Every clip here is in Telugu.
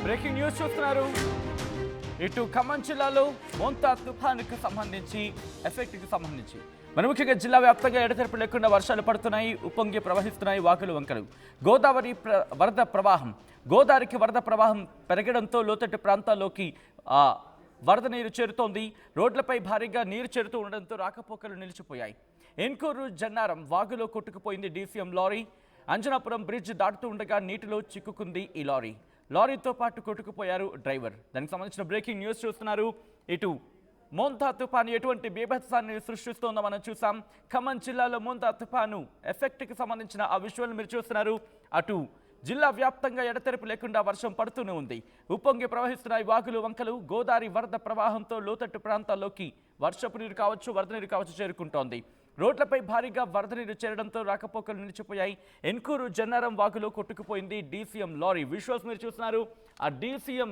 బ్రేకింగ్ న్యూస్ చూస్తున్నారు. ఇటు ఖమ్మం జిల్లాలో మోంతా తుఫానుకు సంబంధించి ఎఫెక్ట్కి సంబంధించి మరి ముఖ్యంగా జిల్లా వ్యాప్తంగా ఎడతెరపు లేకుండా వర్షాలు పడుతున్నాయి. ఉప్పొంగి ప్రవహిస్తున్నాయి వాగులు వంకలు. గోదావరి వరద ప్రవాహం గోదావరికి వరద ప్రవాహం పెరగడంతో లోతట్టు ప్రాంతాల్లోకి వరద నీరు చేరుతోంది. రోడ్లపై భారీగా నీరు చేరుతూ ఉండడంతో రాకపోకలు నిలిచిపోయాయి. ఎన్కూరు జన్నారం వాగులో కొట్టుకుపోయింది డీసీఎం లారీ. అంజనాపురం బ్రిడ్జ్ దాటుతూ ఉండగా నీటిలో చిక్కుకుంది ఈ లారీ. లారీతో పాటు కొట్టుకుపోయారు డ్రైవర్. దానికి సంబంధించిన బ్రేకింగ్ న్యూస్ చూస్తున్నారు. ఇటు మోంతా తుఫాను ఎటువంటి బీభత్సాన్ని సృష్టిస్తోందో మనం చూసాం. ఖమ్మం జిల్లాలో మోంతా తుఫాను ఎఫెక్ట్కి సంబంధించిన ఆ విజువల్ మీరు చూస్తున్నారు. అటు జిల్లా వ్యాప్తంగా ఎడతెరపు లేకుండా వర్షం పడుతూనే ఉంది. ఉప్పొంగి ప్రవహిస్తున్నాయి వాగులు వంకలు. గోదావరి వరద ప్రవాహంతో లోతట్టు ప్రాంతాల్లోకి వర్షపు నీరు కావచ్చు, వరద నీరు కావచ్చు చేరుకుంటోంది. రోడ్లపై భారీగా వరద నీరు చేరడంతో రాకపోకలు నిలిచిపోయాయి. ఎన్కూరు జన్నారం వాగులో కొట్టుకుపోయింది డీసీఎం లారీ. విజువల్స్ మీరు చూస్తున్నారు. ఆ డీసీఎం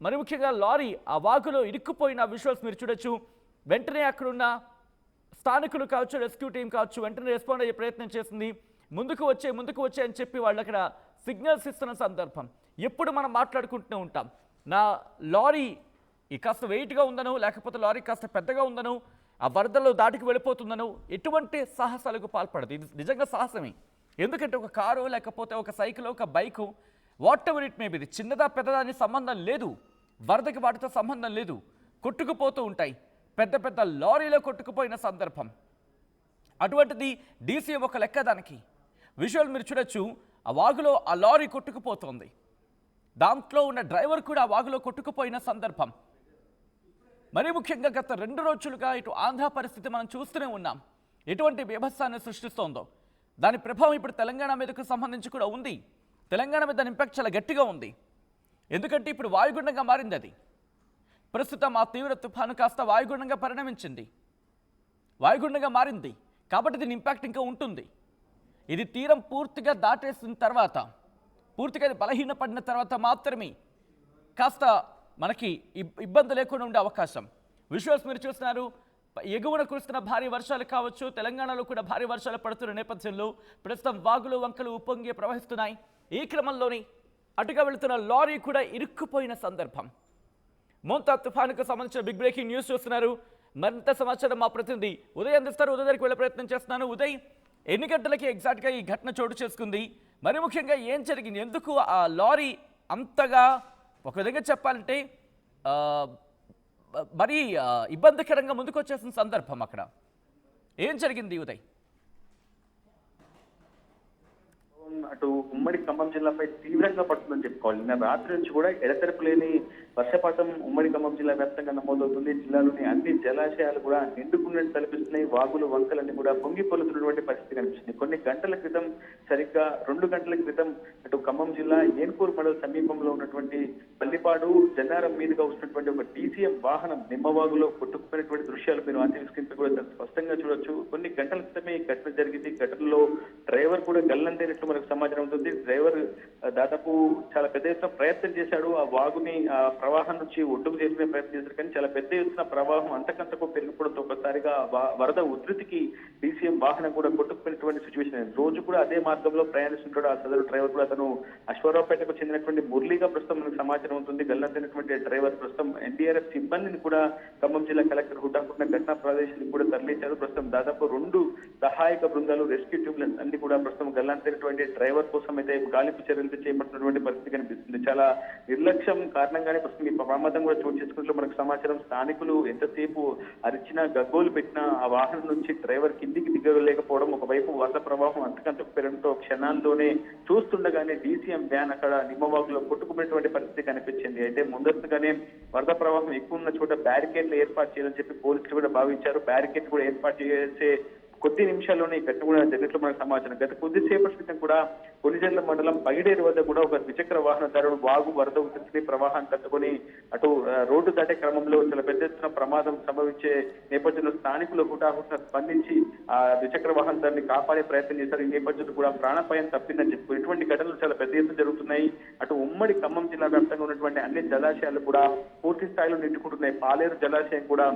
మరి ముఖ్యంగా లారీ ఆ వాగులో ఇరుక్కుపోయిన విజువల్స్ మీరు చూడొచ్చు. వెంటనే అక్కడున్న స్థానికులు కావచ్చు, రెస్క్యూ టీం కావచ్చు వెంటనే రెస్పాండ్ అయ్యే ప్రయత్నం చేసింది. ముందుకు వచ్చే అని చెప్పి వాళ్ళు అక్కడ సిగ్నల్స్ ఇస్తున్న సందర్భం ఎప్పుడు మనం మాట్లాడుకుంటూనే ఉంటాం. నా లారీ కాస్త వెయిట్గా ఉందను, లేకపోతే లారీ కాస్త పెద్దగా ఉందను, ఆ వరదల్లో దాటికి వెళ్ళిపోతుందను ఎటువంటి సాహసాలకు పాల్పడదు. ఇది నిజంగా సాహసమే. ఎందుకంటే ఒక కారు లేకపోతే ఒక సైకిల్, ఒక bike, what ever it may be, చిన్నదా పెద్దదా అని సంబంధం లేదు. వరదకి వాటితో సంబంధం లేదు. కొట్టుకుపోతూ ఉంటాయి. పెద్ద పెద్ద లారీలో కొట్టుకుపోయిన సందర్భం. అటువంటిది డీసీఎం ఒక లెక్క. దానికి విజువల్ మీరు చూడొచ్చు. ఆ వాగులో ఆ లారీ కొట్టుకుపోతుంది. దాంట్లో ఉన్న డ్రైవర్ కూడా ఆ వాగులో కొట్టుకుపోయిన సందర్భం. మరీ ముఖ్యంగా గత 2 రోజులుగా ఇటు ఆంధ్ర పరిస్థితి మనం చూస్తూనే ఉన్నాం. ఎటువంటి బీభత్సాన్ని సృష్టిస్తోందో దాని ప్రభావం ఇప్పుడు తెలంగాణ మీదకు సంబంధించి కూడా ఉంది. తెలంగాణ మీద దాని ఇంపాక్ట్ చాలా గట్టిగా ఉంది. ఎందుకంటే ఇప్పుడు వాయుగుండంగా మారింది. అది ప్రస్తుతం ఆ తీవ్ర తుఫాను కాస్త వాయుగుండంగా పరిణమించింది, వాయుగుండంగా మారింది. కాబట్టి దీని ఇంపాక్ట్ ఇంకా ఉంటుంది. ఇది తీరం పూర్తిగా దాటేసిన తర్వాత, పూర్తిగా ఇది బలహీనపడిన తర్వాత మాత్రమే కాస్త మనకి ఇబ్బంది లేకుండా ఉండే అవకాశం. విజువల్స్ మీరు చూస్తున్నారు. ఎగువన కురుస్తున్న భారీ వర్షాలు కావచ్చు, తెలంగాణలో కూడా భారీ వర్షాలు పడుతున్న నేపథ్యంలో ప్రస్తుతం వాగులు వంకలు ఉప్పొంగి ప్రవహిస్తున్నాయి. ఈ క్రమంలోని అటుగా వెళుతున్న లారీ కూడా ఇరుక్కుపోయిన సందర్భం. మోంతా తుఫానుకు సంబంధించిన బిగ్ బ్రేకింగ్ న్యూస్ చూస్తున్నారు. మరింత సమాచారం మా ప్రతినిధి ఉదయ్ అందిస్తారు. ఉదయ్ దగ్గరికి వెళ్ళే ప్రయత్నం చేస్తున్నాను. ఉదయ్, ఎన్ని గంటలకి ఎగ్జాక్ట్గా ఈ ఘటన చోటు చేసుకుంది? మరి ముఖ్యంగా ఏం జరిగింది? ఎందుకు ఆ లారీ అంతగా ఒక విధంగా చెప్పాలంటే మరీ ఇబ్బందికరంగా ముందుకు వచ్చేసిన సందర్భం అక్కడ ఏం జరిగింది ఉదయ్? అటు ఉమ్మడి ఖమ్మం జిల్లాపై తీవ్రంగా పడుతుందని చెప్పుకోవాలి. నిన్న రాత్రి నుంచి కూడా ఎడతెరపు లేని వర్షపాతం ఉమ్మడి ఖమ్మం జిల్లా వ్యాప్తంగా నమోదవుతుంది. జిల్లాలోని అన్ని జలాశయాలు కూడా నిండుకున్నట్టు కనిపిస్తున్నాయి. వాగులు వంకలన్నీ కూడా పొంగి పొలుతున్నటువంటి పరిస్థితి కనిపిస్తుంది. కొన్ని గంటల క్రితం, సరిగ్గా 2 గంటల క్రితం అటు ఖమ్మం జిల్లా ఏన్కూరు మండల సమీపంలో ఉన్నటువంటి పల్లిపాడు జన్నారం మీదుగా వస్తున్నటువంటి ఒక డీసీఎం వాహనం నిమ్మవాగులో కొట్టుకుపోయినటువంటి దృశ్యాలు మీరు ఆర్టీవీ స్క్రీన్ పై కూడా స్పష్టంగా చూడొచ్చు. కొన్ని గంటల క్రితమే ఈ ఘటన జరిగింది. ఘటనలో డ్రైవర్ కూడా గల్లంతైనట్లు మనకు సమాచారం ఉంటుంది. డ్రైవర్ దాదాపు చాలా పెద్ద ఎత్తున ప్రయత్నం చేశాడు. ఆ వాగుని ప్రవాహం నుంచి ఒడ్డుకు చేరుకునే ప్రయత్నం చేశారు. కానీ చాలా పెద్ద ఎత్తున ప్రవాహం అంతకంతకు పెరిగిపోవడంతో ఒకసారిగా వరద ఉధృతికి డీసీఎం వాహనం కూడా కొట్టుకుపోయినటువంటి సిచ్యువేషన్. రోజు కూడా అదే మార్గంలో ప్రయాణిస్తుంటాడు ఆ సదరు డ్రైవర్ కూడా. అతను అశ్వరావుపేటకు చెందినటువంటి మురళిగా ప్రస్తుతం మనకు సమాచారం ఉంటుంది. గల్లంతైనటువంటి డ్రైవర్ ప్రస్తుతం ఎన్డీఆర్ఎఫ్ సిబ్బందిని కూడా ఖమ్మం జిల్లా కలెక్టర్ హుటాహుటిన ఘటనా ప్రదేశానికి కూడా తరలించారు. ప్రస్తుతం దాదాపు 2 సహాయక బృందాలు, రెస్క్యూ టీంలు అన్ని కూడా ప్రస్తుతం గల్లంతైనటువంటి డ్రైవర్ కోసం అయితే గాలింపు చర్యలు చేపడుతున్నటువంటి పరిస్థితి కనిపిస్తుంది. చాలా నిర్లక్ష్యం కారణంగానే ప్రస్తుతం ఈ ప్రమాదం కూడా చోటు చేసుకున్నట్లు మనకు సమాచారం. స్థానికులు ఎంతసేపు అరిచినా, గగ్గోలు పెట్టినా ఆ వాహనం నుంచి డ్రైవర్ కిందికి దిగలేకపోవడం, ఒకవైపు వరద ప్రవాహం అంతకంతకు పెరగడంతో క్షణాల్లోనే చూస్తుండగానే డీసీఎం వ్యాన్ అక్కడ నిమ్మవాగులో కొట్టుకున్నటువంటి పరిస్థితి కనిపించింది. అయితే ముందస్తుగానే వరద ప్రవాహం ఎక్కువ ఉన్న చోట బ్యారికేడ్లు ఏర్పాటు చేయాలని చెప్పి పోలీసులు కూడా భావించారు. బ్యారికేడ్ కూడా ఏర్పాటు చేసే కొద్ది నిమిషాల్లోనే ఈ ఘటన కూడా జరిగినట్లు మనకు సమాచారం. గత కొద్దిసేపటి క్రితం కూడా కొనిజర్ల మండలం పగిడేరు వద్ద కూడా ఒక ద్విచక్ర వాహనదారుడు వాగు వరద ఉధృతిని ప్రవాహాన్ని తట్టుకొని అటు రోడ్డు దాటే క్రమంలో చాలా పెద్ద ఎత్తున ప్రమాదం సంభవించే నేపథ్యంలో స్థానికులు హుటాహుటిన స్పందించి ఆ ద్విచక్ర వాహనదారుని కాపాడే ప్రయత్నం చేశారు. ఈ నేపథ్యంలో కూడా ప్రాణాపాయం తప్పిందని చెప్పి ఇటువంటి ఘటనలు చాలా పెద్ద ఎత్తున జరుగుతున్నాయి. అటు ఉమ్మడి ఖమ్మం జిల్లా వ్యాప్తంగా ఉన్నటువంటి అన్ని జలాశయాలు కూడా పూర్తి స్థాయిలో నిండుకుంటున్నాయి. పాలేరు జలాశయం కూడా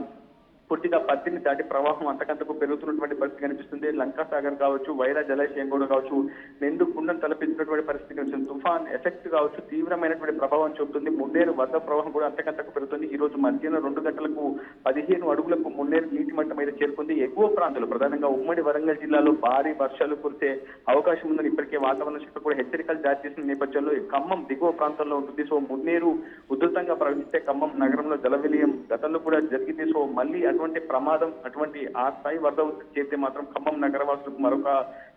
పూర్తిగా పత్తిని దాటి ప్రవాహం అంతకంతకు పెరుగుతున్నటువంటి పరిస్థితి కనిపిస్తుంది. లంకా సాగర్ కావచ్చు, వైరా జలాశయం కూడా కావచ్చు, నిండు కుండను తలపించినటువంటి పరిస్థితి కనిపిస్తుంది. తుఫాన్ ఎఫెక్ట్ కావచ్చు తీవ్రమైనటువంటి ప్రభావం చూపుతుంది. మున్నేరు వరద ప్రవాహం కూడా అంతకంతకు పెరుగుతుంది. ఈ రోజు మధ్యాహ్నం 2 గంటలకు 15 అడుగులకు మున్నేరు నీటి మట్టం అయితే చేరుకుంది. ఎగువ ప్రాంతాలు ప్రధానంగా ఉమ్మడి వరంగల్ జిల్లాలో భారీ వర్షాలు కురిసే అవకాశం ఉందని ఇప్పటికే వాతావరణ శాఖ కూడా హెచ్చరికలు జారీ చేసిన నేపథ్యంలో ఖమ్మం దిగువ ప్రాంతంలో ఉంటుంది. సో మున్నేరు ఉధృతంగా ప్రవహిస్తే ఖమ్మం నగరంలో జల విలయం గతంలో కూడా జరిగింది. సో మళ్ళీ అటువంటి ప్రమాదం, అటువంటి ఆ స్థాయి వరద చేస్తే మాత్రం ఖమ్మం నగరవాసులకు మరొక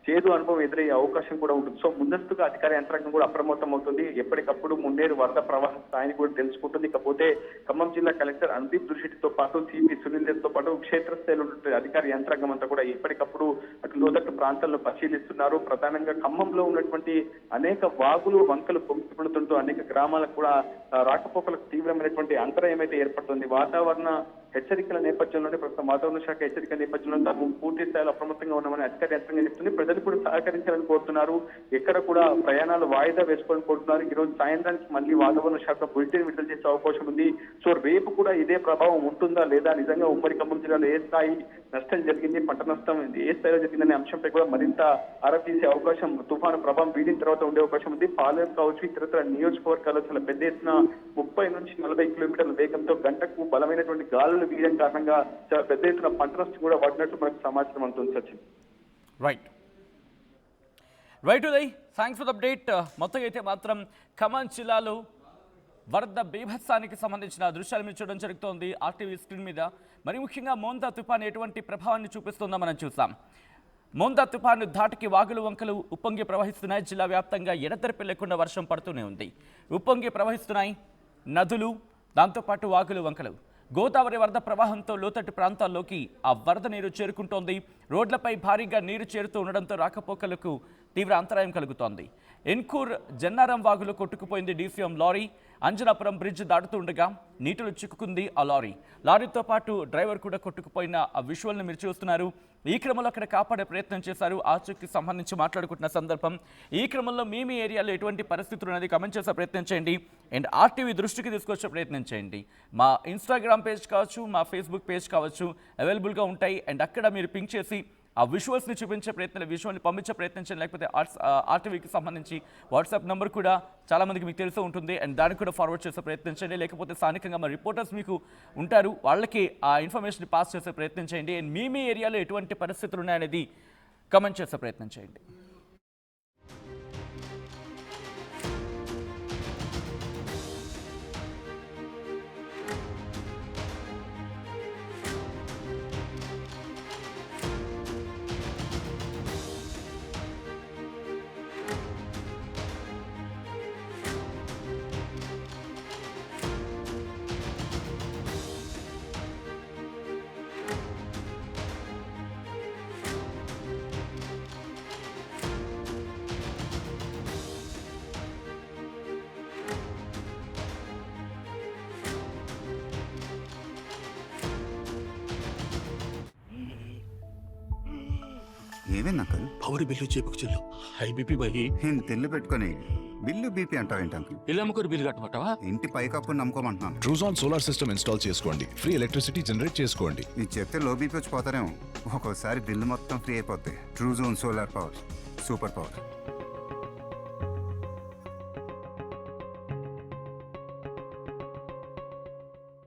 చేదు అనుభవం ఎదురయ్యే అవకాశం కూడా ఉంటుంది. సో ముందస్తుగా అధికార యంత్రాంగం కూడా అప్రమత్తం అవుతుంది. ఎప్పటికప్పుడు మున్నేరు వరద ప్రవాహ స్థాయిని కూడా తెలుసుకుంటుంది. ఇకపోతే ఖమ్మం జిల్లా కలెక్టర్ అనుదీప్ దుషిటితో పాటు సిపి సునీల్తో పాటు క్షేత్రస్థాయిలో ఉన్నటువంటి అధికార యంత్రాంగం అంతా కూడా ఎప్పటికప్పుడు అటు లోతట్టు ప్రాంతాల్లో పరిశీలిస్తున్నారు. ప్రధానంగా ఖమ్మంలో ఉన్నటువంటి అనేక వాగులు, వంకలు పొంగిపడుతుంటూ అనేక గ్రామాలకు కూడా రాకపోకలకు తీవ్రమైనటువంటి అంతరాయం అయితే ఏర్పడుతుంది. వాతావరణ హెచ్చరికల నేపథ్యంలోనే ప్రస్తుతం వాతావరణ శాఖ హెచ్చరికల నేపథ్యంలో తాము పూర్తి స్థాయిలో అప్రమత్తంగా ఉన్నామని అధికార యంత్రంగా చెప్తుంది. ప్రజలు కూడా సహకరించాలని కోరుతున్నారు. ఎక్కడ కూడా ప్రయాణాలు వాయిదా వేసుకోవాలని కోరుతున్నారు. ఈ రోజు సాయంత్రానికి మళ్ళీ వాతావరణ శాఖ బులెటిన్ విడుదల చేసే అవకాశం ఉంది. సో రేపు కూడా ఇదే ప్రభావం ఉంటుందా లేదా, నిజంగా ఉమ్మడి ఖమ్మం జిల్లాలో ఏ స్థాయి నష్టం జరిగింది, పంట నష్టం ఏ స్థాయిలో జరిగిందనే అంశంపై కూడా మరింత ఆరా తీసే అవకాశం తుఫాను ప్రభావం వీడిన తర్వాత ఉండే అవకాశం ఉంది. పాలెం కావచ్చు, ఇతరత్ర నియోజకవర్గాల్లో చాలా పెద్ద ఎత్తున 30 నుంచి 40 కిలోమీటర్ల వేగంతో గంటకు బలమైనటువంటి గాలులు వీయడం కారణంగా చాలా పెద్ద ఎత్తున పంట నష్టం కూడా పడినట్టు మనకు సమాచారం అందుతుంది. Sachin. Right Uday, thanks for the update. మొత్తం అయితే మాత్రం ఖమ్మం జిల్లాలో వరద బీభత్సానికి సంబంధించిన దృశ్యాలు మీరు చూడడం జరుగుతోంది ఆర్టీవీ స్క్రీన్ మీద. మరి ముఖ్యంగా మోంతా తుఫాన్ ఎటువంటి ప్రభావాన్ని చూపిస్తుందో మనం చూసాం. మోంతా తుఫాను ధాటికి వాగులు, వంకలు ఉప్పొంగి ప్రవహిస్తున్నాయి. జిల్లా వ్యాప్తంగా ఎడతెరిపి లేకుండా వర్షం పడుతూనే ఉంది. ఉప్పొంగి ప్రవహిస్తున్నాయి నదులు, దాంతోపాటు వాగులు, వంకలు. గోదావరి వరద ప్రవాహంతో లోతట్టు ప్రాంతాల్లోకి ఆ వరద నీరు చేరుకుంటోంది. రోడ్లపై భారీగా నీరు చేరుతూ ఉండడంతో రాకపోకలకు తీవ్ర అంతరాయం కలుగుతోంది. ఎన్కూర్ జన్నారం వాగులో కొట్టుకుపోయింది డీసీఎం లారీ. అంజనాపురం బ్రిడ్జ్ దాటుతూ ఉండగా నీటిలో చిక్కుకుంది ఆ లారీతో పాటు డ్రైవర్ కూడా కొట్టుకుపోయిన ఆ విజువల్ని మీరు చూస్తున్నారు. ఈ క్రమంలో అక్కడ కాపాడే ప్రయత్నం చేశారు. ఆచూకీకి సంబంధించి మాట్లాడుకుంటున్న సందర్భం. ఈ క్రమంలో మీ ఏరియాలో ఎటువంటి పరిస్థితులు అనేది కమెంట్ చేసే ప్రయత్నం చేయండి. అండ్ ఆర్టీవీ దృష్టికి తీసుకొచ్చే ప్రయత్నం చేయండి. మా ఇన్స్టాగ్రామ్ పేజ్ కావచ్చు, మా ఫేస్బుక్ పేజ్ కావచ్చు అవైలబుల్గా ఉంటాయి. అండ్ అక్కడ మీరు పింక్ చేసి ఆ విజువల్స్ని చూపించే ప్రయత్నం, విజువల్ని పంపించే ప్రయత్నం చేయండి. లేకపోతే ఆర్టీవీకి సంబంధించి వాట్సాప్ నెంబర్ కూడా చాలామందికి మీకు తెలిసే ఉంటుంది. అండ్ దానికి కూడా ఫార్వర్డ్ చేసే ప్రయత్నం చేయండి. లేకపోతే స్థానికంగా మా రిపోర్టర్స్ మీకు ఉంటారు, వాళ్ళకి ఆ ఇన్ఫర్మేషన్ పాస్ చేసే ప్రయత్నం చేయండి. అండ్ మీ ఏరియాలో ఎటువంటి పరిస్థితులు ఉన్నాయనేది కమెంట్ చేసే ప్రయత్నం చేయండి. ఏమైంది అంకల్? పవర్ బిల్లు చేపుకు చెల్లు హై బీపీ బయి నేను తెల్లు పెట్టుకొని బిల్లు బీపీ అంటావేంటి అంకుల్? ఇల్లు అమ్ముకొని బిల్లు కట్టమంటావా? ఇంటి పైకప్పు నమ్ముకోమంటున్నాను. ట్రూజాన్ సోలార్ సిస్టమ్ ఇన్స్టాల్ చేసుకోండి, ఫ్రీ ఎలక్ట్రిసిటీ జనరేట్ చేసుకోండి. నీకు చెప్తే లో బీపీ వచ్చి పోతారేమో. ఒక్కోసారి బిల్లు మొత్తం ఫ్రీ అయిపోద్ది. Truzon solar power, super power.